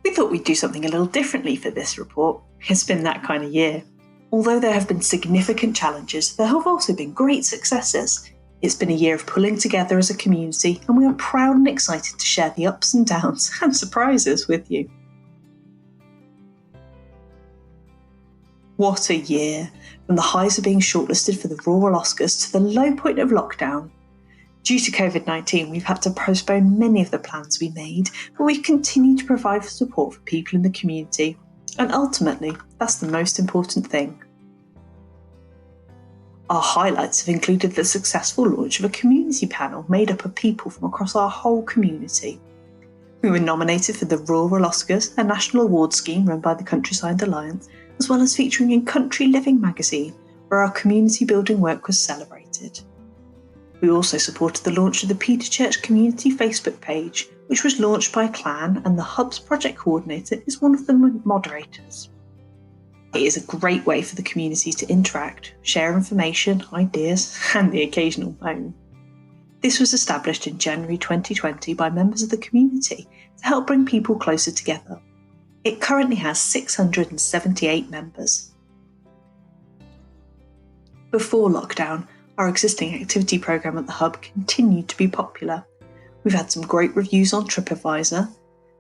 We thought we'd do something a little differently for this report. It's been that kind of year. Although there have been significant challenges, there have also been great successes. It's been a year of pulling together as a community, and we are proud and excited to share the ups and downs and surprises with you. What a year! From the highs of being shortlisted for the Royal Oscars to the low point of lockdown. Due to COVID-19, we've had to postpone many of the plans we made, but we've continued to provide support for people in the community, and ultimately, that's the most important thing. Our highlights have included the successful launch of a community panel made up of people from across our whole community. We were nominated for the Rural Oscars, a national award scheme run by the Countryside Alliance, as well as featuring in Country Living magazine, where our community building work was celebrated. We also supported the launch of the Peterchurch community Facebook page, which was launched by a clan, and the Hub's project coordinator is one of the moderators. It is a great way for the community to interact, share information, ideas, and the occasional moan. This was established in January 2020 by members of the community to help bring people closer together. It currently has 678 members. Before lockdown, our existing activity programme at the Hub continued to be popular. We've had some great reviews on TripAdvisor,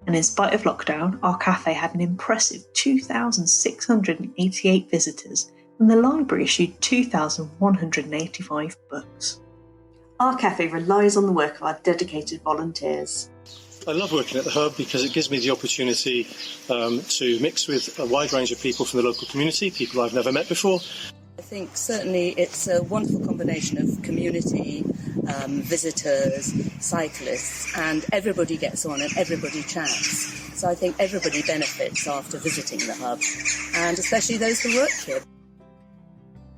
and in spite of lockdown, our cafe had an impressive 2,688 visitors, and the library issued 2,185 books. Our cafe relies on the work of our dedicated volunteers. I love working at the Hub because it gives me the opportunity to mix with a wide range of people from the local community, people I've never met before. I think certainly it's a wonderful combination of community, visitors, cyclists, and everybody gets on and everybody chats. So I think everybody benefits after visiting the Hub, and especially those who work here.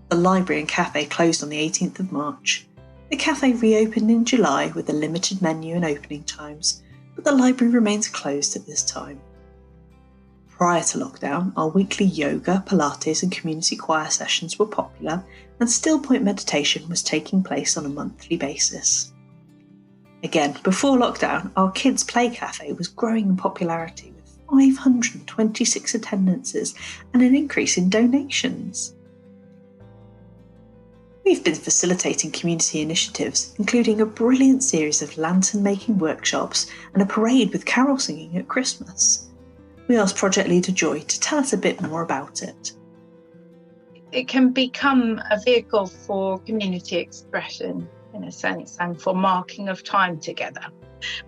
The library and cafe closed on the 18th of March. The cafe reopened in July with a limited menu and opening times, but the library remains closed at this time. Prior to lockdown, our weekly yoga, Pilates and community choir sessions were popular, and still point meditation was taking place on a monthly basis. Again, before lockdown, our Kids Play Cafe was growing in popularity with 526 attendances and an increase in donations. We've been facilitating community initiatives, including a brilliant series of lantern-making workshops and a parade with carol singing at Christmas. We asked project leader Joy to tell us a bit more about it. It can become a vehicle for community expression, in a sense, and for marking of time together.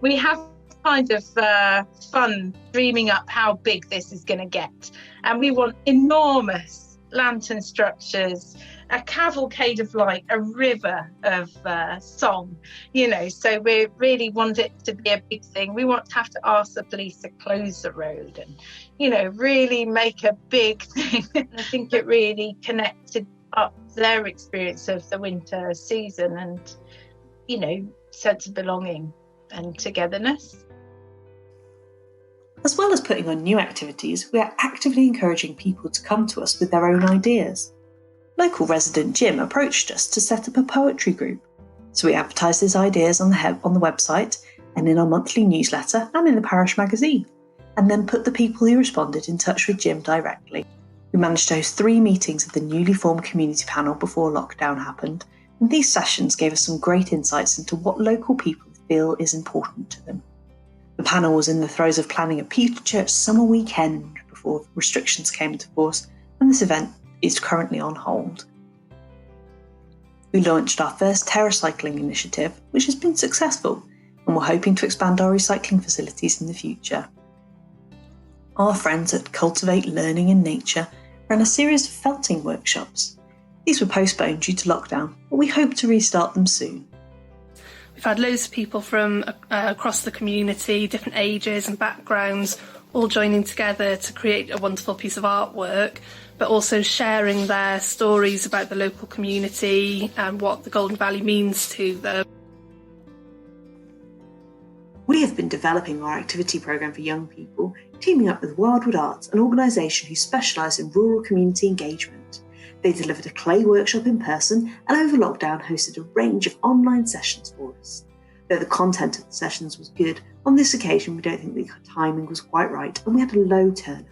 We have kind of fun dreaming up how big this is going to get, and we want enormous lantern structures, a cavalcade of light, a river of song, so we really want it to be a big thing. We want to have to ask the police to close the road and, really make a big thing. I think it really connected up their experience of the winter season and, sense of belonging and togetherness. As well as putting on new activities, we are actively encouraging people to come to us with their own ideas. Local resident Jim approached us to set up a poetry group, so we advertised his ideas on the website and in our monthly newsletter and in the parish magazine, and then put the people who responded in touch with Jim directly. We managed to host 3 meetings of the newly formed community panel before lockdown happened, and these sessions gave us some great insights into what local people feel is important to them. The panel was in the throes of planning a Peterchurch summer weekend before restrictions came into force, and this event is currently on hold. We launched our first TerraCycling initiative, which has been successful, and we're hoping to expand our recycling facilities in the future. Our friends at Cultivate Learning in Nature ran a series of felting workshops. These were postponed due to lockdown, but we hope to restart them soon. We've had loads of people from across the community, different ages and backgrounds, all joining together to create a wonderful piece of artwork, but also sharing their stories about the local community and what the Golden Valley means to them. We have been developing our activity programme for young people, teaming up with Wildwood Arts, an organisation who specialise in rural community engagement. They delivered a clay workshop in person and over lockdown hosted a range of online sessions for us. Though the content of the sessions was good, on this occasion we don't think the timing was quite right and we had a low turnout.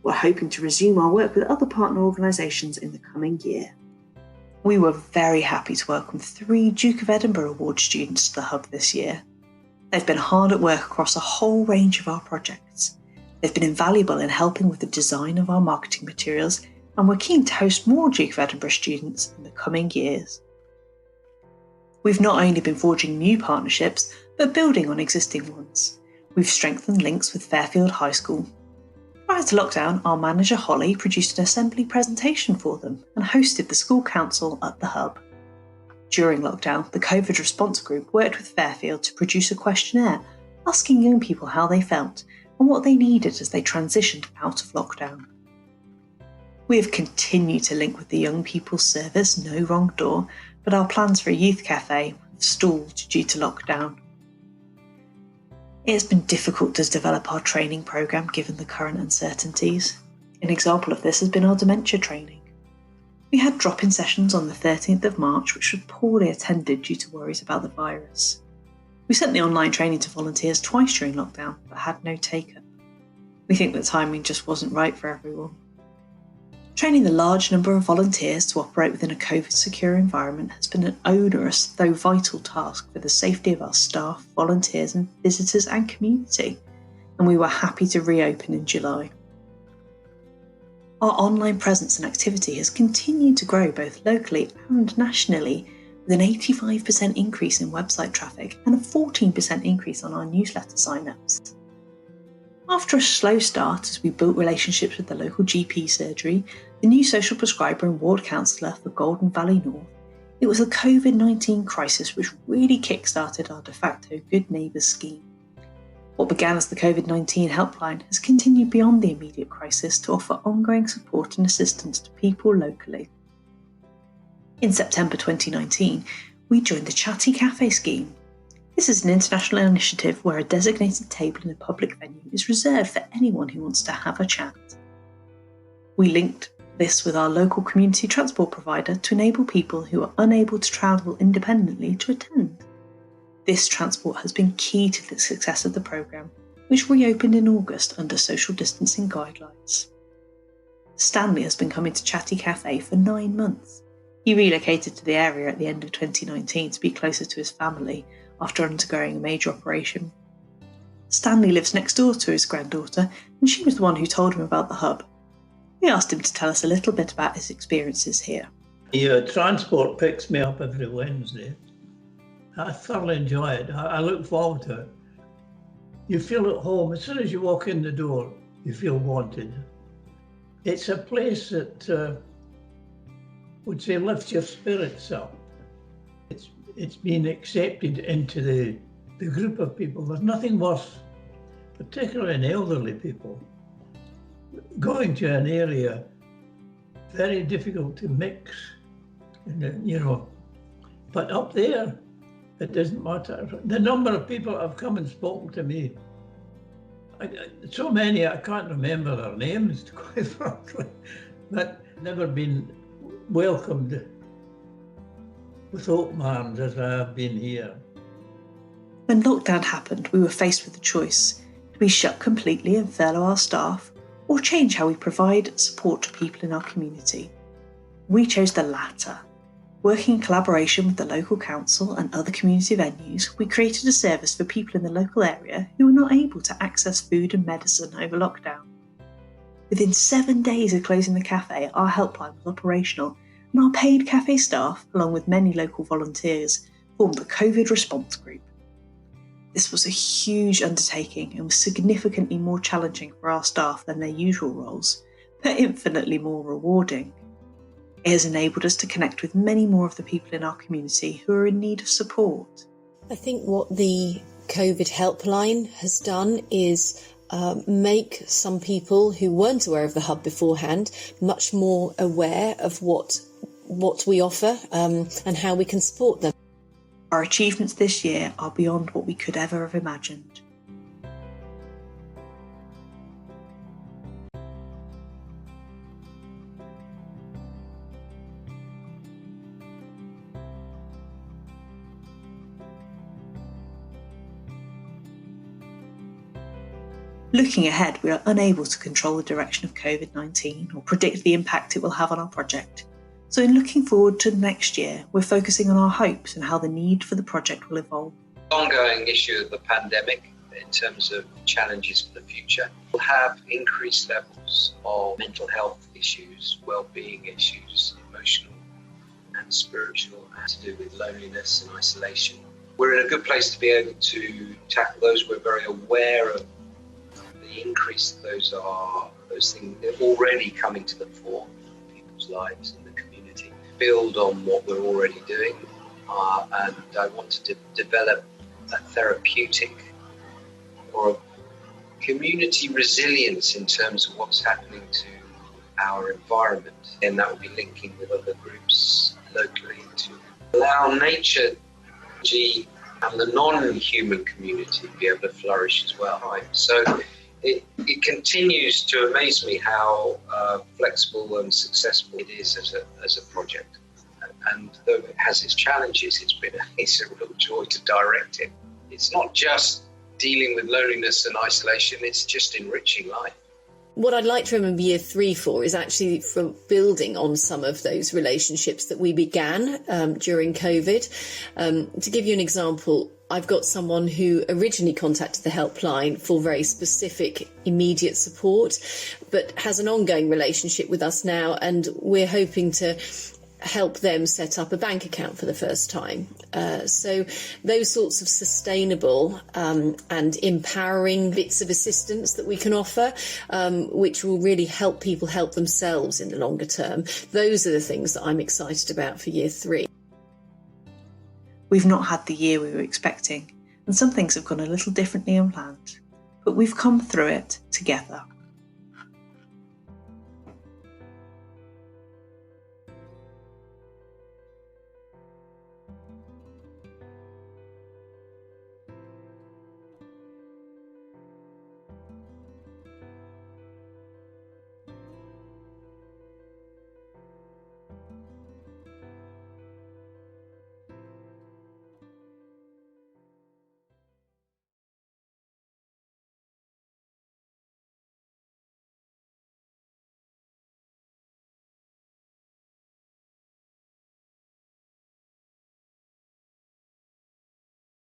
We're hoping to resume our work with other partner organisations in the coming year. We were very happy to welcome 3 Duke of Edinburgh Award students to the Hub this year. They've been hard at work across a whole range of our projects. They've been invaluable in helping with the design of our marketing materials, and we're keen to host more Duke of Edinburgh students in the coming years. We've not only been forging new partnerships, but building on existing ones. We've strengthened links with Fairfield High School. Prior to lockdown, our manager Holly produced an assembly presentation for them and hosted the school council at the Hub. During lockdown, the COVID response group worked with Fairfield to produce a questionnaire asking young people how they felt and what they needed as they transitioned out of lockdown. We have continued to link with the Young People's Service No Wrong Door, but our plans for a youth cafe have stalled due to lockdown. It has been difficult to develop our training programme given the current uncertainties. An example of this has been our dementia training. We had drop-in sessions on the 13th of March which were poorly attended due to worries about the virus. We sent the online training to volunteers twice during lockdown but had no take-up. We think the timing just wasn't right for everyone. Training the large number of volunteers to operate within a COVID-secure environment has been an onerous, though vital task for the safety of our staff, volunteers and visitors and community, and we were happy to reopen in July. Our online presence and activity has continued to grow both locally and nationally, with an 85% increase in website traffic and a 14% increase on our newsletter sign-ups. After a slow start as we built relationships with the local GP surgery, the new social prescriber and ward counsellor for Golden Valley North, it was the COVID-19 crisis which really kick-started our de facto Good Neighbours scheme. What began as the COVID-19 helpline has continued beyond the immediate crisis to offer ongoing support and assistance to people locally. In September 2019, we joined the Chatty Cafe scheme. This is an international initiative where a designated table in a public venue is reserved for anyone who wants to have a chat. We linked this with our local community transport provider to enable people who are unable to travel independently to attend. This transport has been key to the success of the programme, which reopened in August under social distancing guidelines. Stanley has been coming to Chatty Cafe for 9 months. He relocated to the area at the end of 2019 to be closer to his family after undergoing a major operation. Stanley lives next door to his granddaughter, and she was the one who told him about the Hub. We asked him to tell us a little bit about his experiences here. The transport picks me up every Wednesday. I thoroughly enjoy it. I look forward to it. You feel at home. As soon as you walk in the door, you feel wanted. It's a place that would say lifts your spirits up. It's been accepted into the group of people. There's nothing worse, particularly in elderly people, going to an area very difficult to mix, but up there, it doesn't matter. The number of people that have come and spoken to me, so many I can't remember their names, quite frankly, but never been welcomed with open arms as I have been here. When lockdown happened, we were faced with a choice: do we shut completely and furlough our staff, or change how we provide support to people in our community? We chose the latter. Working in collaboration with the local council and other community venues, we created a service for people in the local area who were not able to access food and medicine over lockdown. Within 7 days of closing the cafe, our helpline was operational, and our paid cafe staff, along with many local volunteers, formed the COVID response group. This was a huge undertaking and was significantly more challenging for our staff than their usual roles, but infinitely more rewarding. It has enabled us to connect with many more of the people in our community who are in need of support. I think what the COVID helpline has done is make some people who weren't aware of the Hub beforehand much more aware of what we offer and how we can support them. Our achievements this year are beyond what we could ever have imagined. Looking ahead, we are unable to control the direction of COVID-19 or predict the impact it will have on our project. So in looking forward to next year, we're focusing on our hopes and how the need for the project will evolve. The ongoing issue of the pandemic in terms of challenges for the future will have increased levels of mental health issues, well-being issues, emotional and spiritual, and to do with loneliness and isolation. We're in a good place to be able to tackle those. We're very aware of the increase that those things are already coming to the fore in people's lives in the community. Build on what we're already doing, and I want to develop a therapeutic or a community resilience in terms of what's happening to our environment, and that will be linking with other groups locally to allow nature and the non-human community to be able to flourish as well. Right? So it continues to amaze me how flexible and successful it is as a project. And though it has its challenges, it's a real joy to direct it. It's not just dealing with loneliness and isolation, it's just enriching life. What I'd like to remember year 3 for is actually from building on some of those relationships that we began during COVID. To give you an example, I've got someone who originally contacted the helpline for very specific immediate support, but has an ongoing relationship with us now, and we're hoping to help them set up a bank account for the first time. So those sorts of sustainable and empowering bits of assistance that we can offer, which will really help people help themselves in the longer term. Those are the things that I'm excited about for year 3. We've not had the year we were expecting, and some things have gone a little differently than planned, but we've come through it together.